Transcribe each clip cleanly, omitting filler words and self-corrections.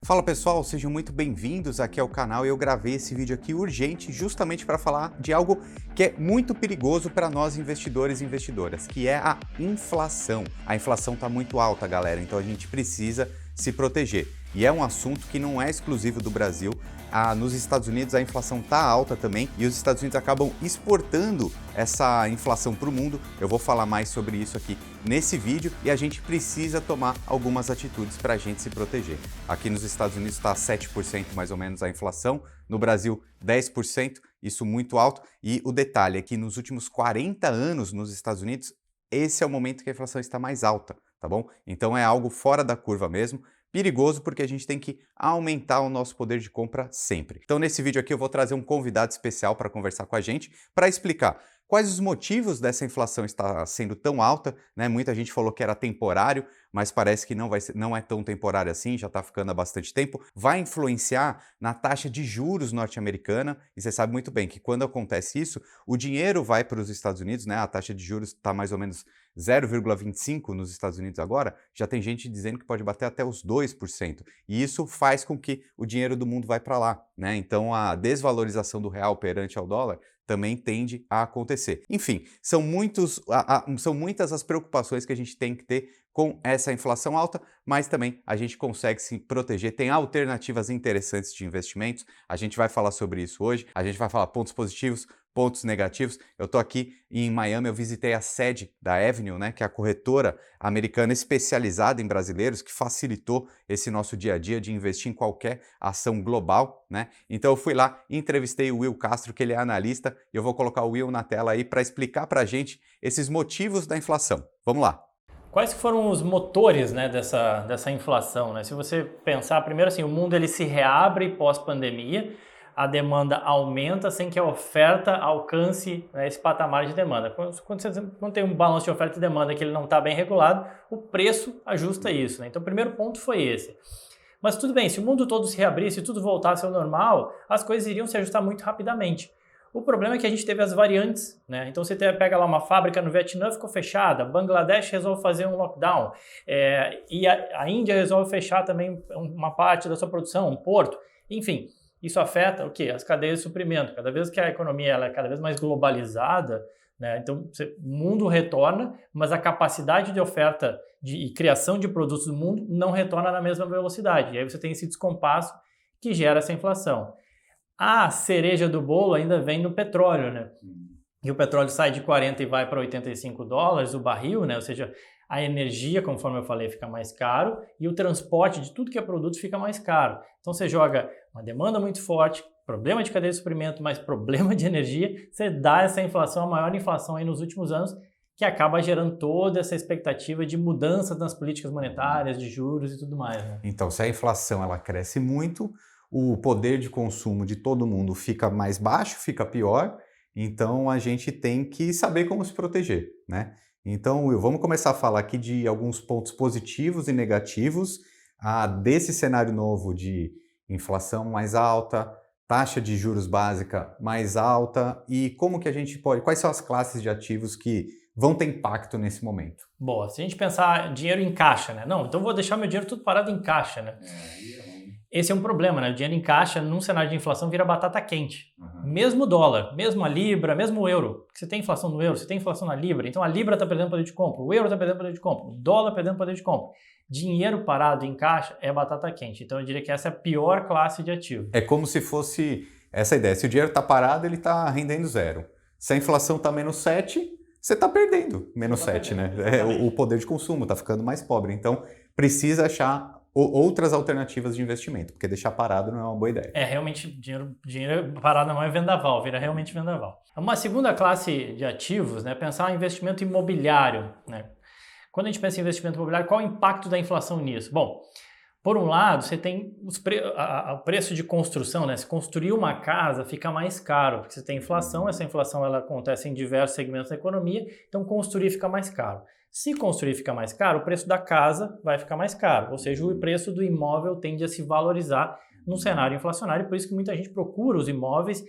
Fala pessoal, sejam muito bem-vindos aqui ao canal. Eu gravei esse vídeo aqui urgente justamente para falar de algo que é muito perigoso para nós investidores e investidoras, que é a inflação. A inflação está muito alta, galera, então a gente precisa se proteger. E é um assunto que não é exclusivo do Brasil. Nos Estados Unidos a inflação está alta também e os Estados Unidos acabam exportando essa inflação para o mundo. Eu vou falar mais sobre isso aqui nesse vídeo e a gente precisa tomar algumas atitudes para a gente se proteger. Aqui nos Estados Unidos está 7% mais ou menos a inflação, no Brasil 10%, isso muito alto. E o detalhe é que nos últimos 40 anos nos Estados Unidos, esse é o momento que a inflação está mais alta, tá bom? Então é algo fora da curva mesmo. Perigoso porque a gente tem que aumentar o nosso poder de compra sempre. Então nesse vídeo aqui eu vou trazer um convidado especial para conversar com a gente, para explicar quais os motivos dessa inflação estar sendo tão alta, né? Muita gente falou que era temporário, mas parece que não é tão temporário assim, já está ficando há bastante tempo. Vai influenciar na taxa de juros norte-americana, e você sabe muito bem que quando acontece isso, o dinheiro vai para os Estados Unidos, né? A taxa de juros está mais ou menos 0,25 nos Estados Unidos agora, já tem gente dizendo que pode bater até os 2%. E isso faz com que o dinheiro do mundo vai para lá, né? Então a desvalorização do real perante ao dólar também tende a acontecer. Enfim, são muitas as preocupações que a gente tem que ter com essa inflação alta, mas também a gente consegue se proteger, tem alternativas interessantes de investimentos, a gente vai falar sobre isso hoje, a gente vai falar pontos positivos, pontos negativos. Eu estou aqui em Miami, eu visitei a sede da Avenue, né, que é a corretora americana especializada em brasileiros, que facilitou esse nosso dia a dia de investir em qualquer ação global, né? Então eu fui lá, entrevistei o Will Castro, que ele é analista, e eu vou colocar o Will na tela aí para explicar para a gente esses motivos da inflação. Vamos lá. Quais foram os motores, né, dessa inflação, né? Se você pensar, primeiro assim, o mundo ele se reabre pós-pandemia, a demanda aumenta sem que a oferta alcance, né, esse patamar de demanda. Quando tem um balanço de oferta e demanda que ele não está bem regulado, o preço ajusta isso, né? Então o primeiro ponto foi esse. Mas tudo bem, se o mundo todo se reabrisse, se tudo voltasse ao normal, as coisas iriam se ajustar muito rapidamente. O problema é que a gente teve as variantes, né? Então você pega lá uma fábrica no Vietnã, ficou fechada, Bangladesh resolve fazer um lockdown, e a Índia resolve fechar também uma parte da sua produção, um porto. Enfim, isso afeta o quê? As cadeias de suprimento. Cada vez que a economia ela é cada vez mais globalizada, né? Então o mundo retorna, mas a capacidade de oferta e criação de produtos do mundo não retorna na mesma velocidade. E aí você tem esse descompasso que gera essa inflação. A cereja do bolo ainda vem no petróleo, né? E o petróleo sai de 40 e vai para 85 dólares o barril, né? Ou seja, a energia, conforme eu falei, fica mais caro e o transporte de tudo que é produto fica mais caro. Então você joga uma demanda muito forte, problema de cadeia de suprimento, mais problema de energia, você dá essa inflação, a maior inflação aí nos últimos anos, que acaba gerando toda essa expectativa de mudanças nas políticas monetárias, de juros e tudo mais, né? Então, se a inflação ela cresce muito, o poder de consumo de todo mundo fica mais baixo, fica pior, então a gente tem que saber como se proteger, né? Então, Will, vamos começar a falar aqui de alguns pontos positivos e negativos desse cenário novo de inflação mais alta, taxa de juros básica mais alta e como que a gente pode, quais são as classes de ativos que vão ter impacto nesse momento? Boa, se a gente pensar dinheiro em caixa, né? Não, então vou deixar meu dinheiro tudo parado em caixa, né? Esse é um problema, né? O dinheiro em caixa, num cenário de inflação, vira batata quente. Mesmo o dólar, mesmo a libra, mesmo o euro. Porque você tem inflação no euro, você tem inflação na libra. Então a libra está perdendo poder de compra, o euro está perdendo poder de compra, o dólar perdendo poder de compra. Dinheiro parado em caixa é batata quente. Então eu diria que essa é a pior classe de ativo. É como se fosse essa ideia. Se o dinheiro está parado, ele está rendendo zero. Se a inflação está menos 7, você está perdendo menos 7, né? O poder de consumo está ficando mais pobre. Então precisa achar outras alternativas de investimento, porque deixar parado não é uma boa ideia. Realmente, dinheiro parado não é vendaval, vira realmente vendaval. Uma segunda classe de ativos, né, pensar em investimento imobiliário, né? Quando a gente pensa em investimento imobiliário, qual é o impacto da inflação nisso? Bom, por um lado, você tem o preço de construção, né? Se construir uma casa fica mais caro, porque você tem inflação, essa inflação ela acontece em diversos segmentos da economia, então construir fica mais caro. Se construir fica mais caro, o preço da casa vai ficar mais caro, ou seja, o preço do imóvel tende a se valorizar num cenário inflacionário, por isso que muita gente procura os imóveis,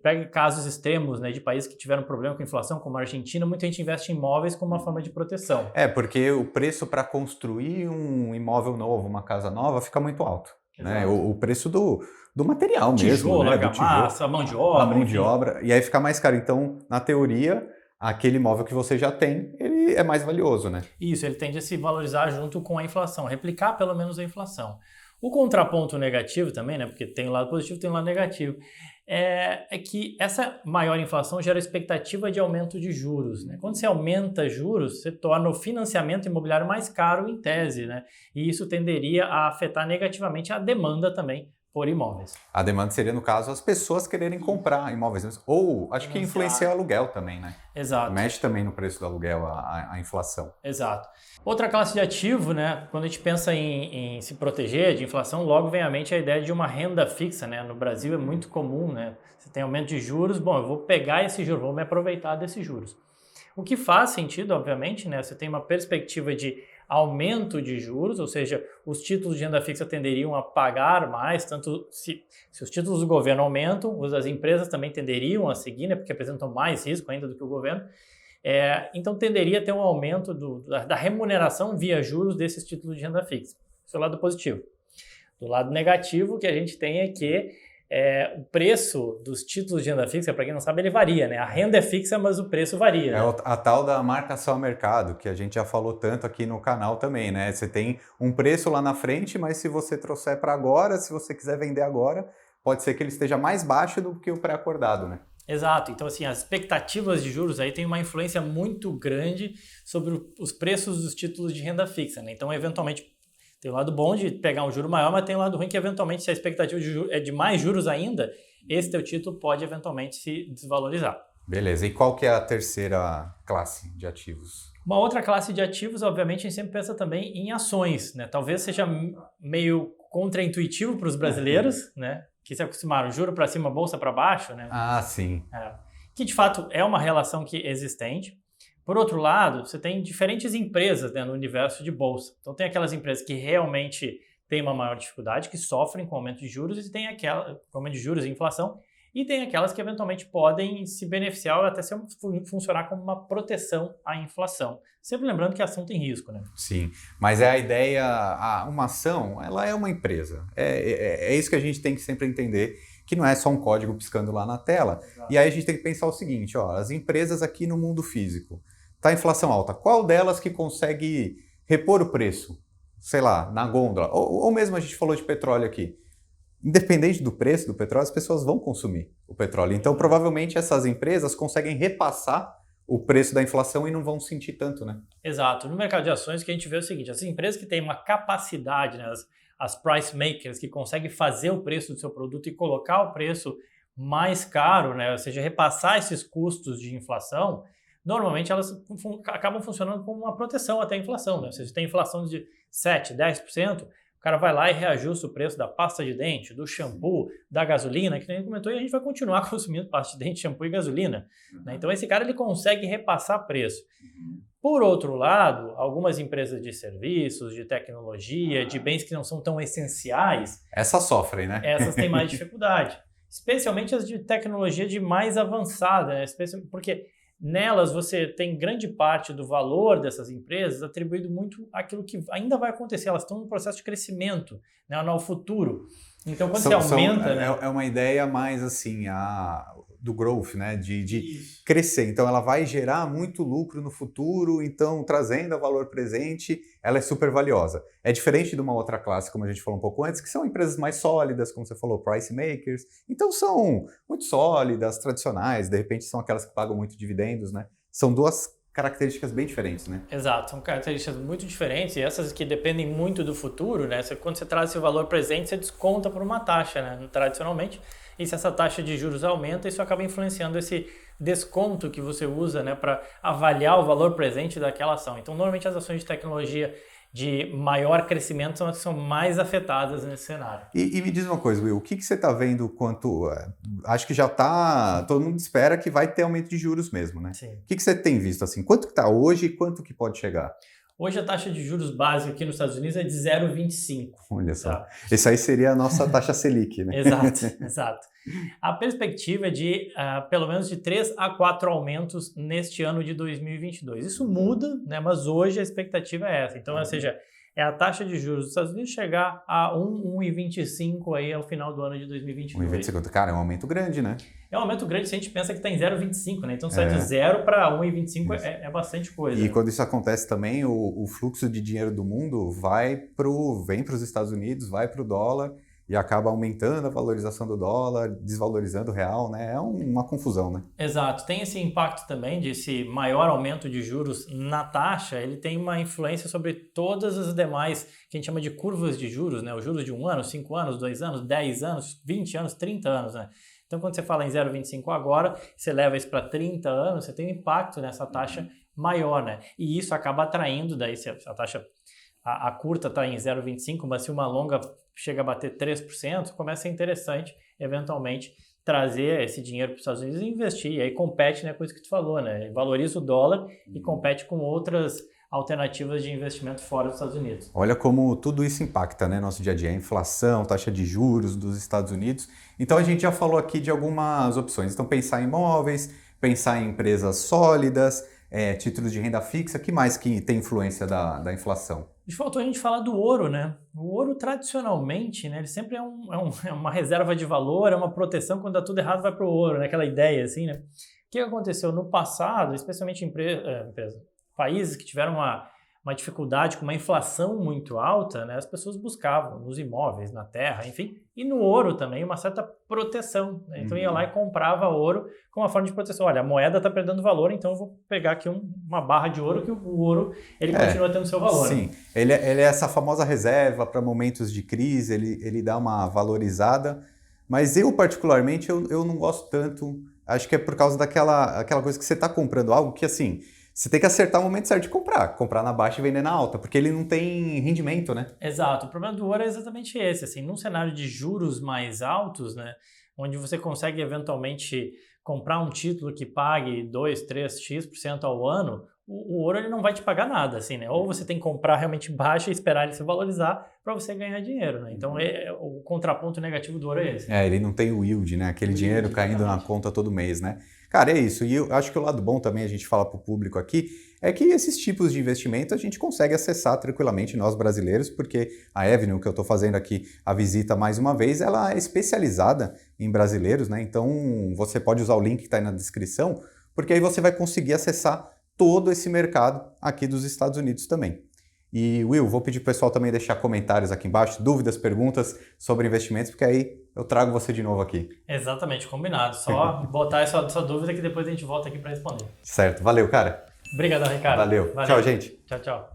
pega casos extremos, né, de países que tiveram problema com inflação, como a Argentina, muita gente investe em imóveis como uma forma de proteção. Porque o preço para construir um imóvel novo, uma casa nova, fica muito alto. né? O preço do material Tijolo, mesmo, né? argamassa, a mão de obra. A mão de obra, e aí fica mais caro. Então, na teoria, aquele imóvel que você já tem, ele é mais valioso, né? Isso, ele tende a se valorizar junto com a inflação, replicar pelo menos a inflação. O contraponto negativo também, né, porque tem o lado positivo, tem o lado negativo, é que essa maior inflação gera expectativa de aumento de juros, né? Quando você aumenta juros, você torna o financiamento imobiliário mais caro em tese, né? E isso tenderia a afetar negativamente a demanda também por imóveis. A demanda seria, no caso, as pessoas quererem comprar imóveis. Ou, acho que influencia o aluguel também, né? Exato. Mexe também no preço do aluguel a inflação. Exato. Outra classe de ativo, né? Quando a gente pensa em se proteger de inflação, logo vem à mente a ideia de uma renda fixa, né? No Brasil é muito comum, né? Você tem aumento de juros, bom, eu vou pegar esse juro, vou me aproveitar desses juros. O que faz sentido, obviamente, né? Você tem uma perspectiva de aumento de juros, ou seja, os títulos de renda fixa tenderiam a pagar mais, tanto se os títulos do governo aumentam, os das empresas também tenderiam a seguir, né? Porque apresentam mais risco ainda do que o governo. Então tenderia a ter um aumento da remuneração via juros desses títulos de renda fixa. Esse é o lado positivo. Do lado negativo, o que a gente tem é que o preço dos títulos de renda fixa, para quem não sabe, ele varia, né? A renda é fixa, mas o preço varia. É a tal da marcação a mercado, que a gente já falou tanto aqui no canal também, né? Você tem um preço lá na frente, mas se você trouxer para agora, se você quiser vender agora, pode ser que ele esteja mais baixo do que o pré-acordado, né? Exato. Então, assim, as expectativas de juros aí têm uma influência muito grande sobre os preços dos títulos de renda fixa, né? Então, eventualmente, tem o lado bom de pegar um juro maior, mas tem o lado ruim que, eventualmente, se a expectativa de juros é de mais juros ainda, esse teu título pode, eventualmente, se desvalorizar. Beleza. E qual que é a terceira classe de ativos? Uma outra classe de ativos, obviamente, a gente sempre pensa também em ações, né? Talvez seja meio contraintuitivo para os brasileiros, né? Que se acostumaram, juro para cima, bolsa para baixo, né? Ah, sim. Que de fato é uma relação que existente. Por outro lado, você tem diferentes empresas, né, no universo de bolsa. Então tem aquelas empresas que realmente têm uma maior dificuldade, que sofrem com aumento de juros, e tem com aumento de juros e inflação, e tem aquelas que eventualmente podem se beneficiar ou até funcionar como uma proteção à inflação. Sempre lembrando que a ação tem risco, né? Sim, mas é a ideia, uma ação, ela é uma empresa. É isso que a gente tem que sempre entender, que não é só um código piscando lá na tela. Exato. E aí a gente tem que pensar o seguinte, as empresas aqui no mundo físico, tá a inflação alta, qual delas que consegue repor o preço? Sei lá, na gôndola, ou mesmo a gente falou de petróleo aqui. Independente do preço do petróleo, as pessoas vão consumir o petróleo. Então, provavelmente, essas empresas conseguem repassar o preço da inflação e não vão sentir tanto, né? Exato. No mercado de ações, o que a gente vê é o seguinte, as empresas que têm uma capacidade, né, as price makers, que conseguem fazer o preço do seu produto e colocar o preço mais caro, né, ou seja, repassar esses custos de inflação, normalmente elas acabam funcionando como uma proteção até a inflação, né? Ou seja, tem inflação de 7%, 10%, o cara vai lá e reajusta o preço da pasta de dente, do shampoo, da gasolina, que nem comentou, e a gente vai continuar consumindo pasta de dente, shampoo e gasolina. Né? Então esse cara ele consegue repassar preço. Por outro lado, algumas empresas de serviços, de tecnologia, de bens que não são tão essenciais... Essas sofrem, né? Essas têm mais dificuldade. Especialmente as de tecnologia de mais avançada, né? Porque nelas você tem grande parte do valor dessas empresas atribuído muito àquilo que ainda vai acontecer. Elas estão num processo de crescimento, né, no futuro. Então, quando você aumenta... né? É uma ideia mais assim, do growth, né? De crescer. Então, ela vai gerar muito lucro no futuro, então, trazendo a valor presente, ela é super valiosa. É diferente de uma outra classe, como a gente falou um pouco antes, que são empresas mais sólidas, como você falou, price makers. Então, são muito sólidas, tradicionais, de repente são aquelas que pagam muito dividendos, né? São duas características bem diferentes, né? Exato, são características muito diferentes e essas que dependem muito do futuro, né? Quando você traz esse valor presente, você desconta por uma taxa, né? Tradicionalmente. E se essa taxa de juros aumenta, isso acaba influenciando esse desconto que você usa, né, para avaliar o valor presente daquela ação. Então, normalmente as ações de tecnologia de maior crescimento são as que são mais afetadas nesse cenário. E me diz uma coisa, Will, o que você está vendo quanto... acho que já está... Todo mundo espera que vai ter aumento de juros mesmo, né? Sim. O que você tem visto, assim? Quanto que está hoje e quanto que pode chegar? Hoje a taxa de juros básica aqui nos Estados Unidos é de 0,25. Olha só. Tá. Essa aí seria a nossa taxa Selic, né? Exato. A perspectiva é de pelo menos de 3 a 4 aumentos neste ano de 2022. Isso muda, né? Mas hoje a expectativa é essa. Então, ou seja, é a taxa de juros dos Estados Unidos chegar a 1,25 aí ao final do ano de 2022. 1,25, cara, é um aumento grande, né? É um aumento grande se a gente pensa que está em 0,25, né? Então sai de 0 para 1,25 é bastante coisa. E quando isso acontece também, o fluxo de dinheiro do mundo vem para os Estados Unidos, vai para o dólar e acaba aumentando a valorização do dólar, desvalorizando o real, né? É uma confusão, né? Exato. Tem esse impacto também desse maior aumento de juros na taxa, ele tem uma influência sobre todas as demais, que a gente chama de curvas de juros, né? Os juros de 1 ano, 5 anos, 2 anos, 10 anos, 20 anos, 30 anos, né? Então, quando você fala em 0,25 agora, você leva isso para 30 anos, você tem um impacto nessa taxa maior, né? E isso acaba atraindo, daí se a taxa, a curta está em 0,25, mas se uma longa chega a bater 3%, começa a ser interessante, eventualmente, trazer esse dinheiro para os Estados Unidos e investir. E aí compete, né, com isso que tu falou, né? Valoriza o dólar e compete com outras alternativas de investimento fora dos Estados Unidos. Olha como tudo isso impacta, né, nosso dia a dia, a inflação, taxa de juros dos Estados Unidos. Então a gente já falou aqui de algumas opções. Então pensar em imóveis, pensar em empresas sólidas, títulos de renda fixa, que mais que tem influência da inflação? Faltou a gente falar do ouro, né? O ouro, tradicionalmente, né, ele sempre é uma reserva de valor, é uma proteção quando dá tudo errado, vai para o ouro, né? Aquela ideia assim, né? O que aconteceu no passado, especialmente países que tiveram uma dificuldade com uma inflação muito alta, né, as pessoas buscavam nos imóveis, na terra, enfim, e no ouro também uma certa proteção, né? Então ia lá e comprava ouro com uma forma de proteção. Olha, a moeda está perdendo valor, então eu vou pegar aqui uma barra de ouro, que o ouro ele continua tendo seu valor. Sim, né? Ele é essa famosa reserva para momentos de crise, ele dá uma valorizada, mas eu particularmente eu não gosto tanto, acho que é por causa daquela coisa que você está comprando algo que assim, você tem que acertar o momento certo de comprar na baixa e vender na alta, porque ele não tem rendimento, né? Exato, o problema do ouro é exatamente esse, assim, num cenário de juros mais altos, né, onde você consegue eventualmente comprar um título que pague 2, 3% ao ano, o ouro ele não vai te pagar nada, assim, né? Ou você tem que comprar realmente baixo e esperar ele se valorizar para você ganhar dinheiro, né? Então, o contraponto negativo do ouro é esse. Ele não tem o yield, né? Aquele dinheiro caindo na conta todo mês, né? Cara, é isso. E eu acho que o lado bom também, a gente fala para o público aqui, é que esses tipos de investimento a gente consegue acessar tranquilamente, nós brasileiros, porque a Avenue, que eu estou fazendo aqui a visita mais uma vez, ela é especializada em brasileiros, né? Então, você pode usar o link que está aí na descrição, porque aí você vai conseguir acessar todo esse mercado aqui dos Estados Unidos também. E Will, vou pedir para o pessoal também deixar comentários aqui embaixo, dúvidas, perguntas sobre investimentos, porque aí eu trago você de novo aqui. Exatamente, combinado. Só botar essa dúvida que depois a gente volta aqui para responder. Certo, valeu, cara. Obrigado, Ricardo. Valeu. Tchau, gente. Tchau, tchau.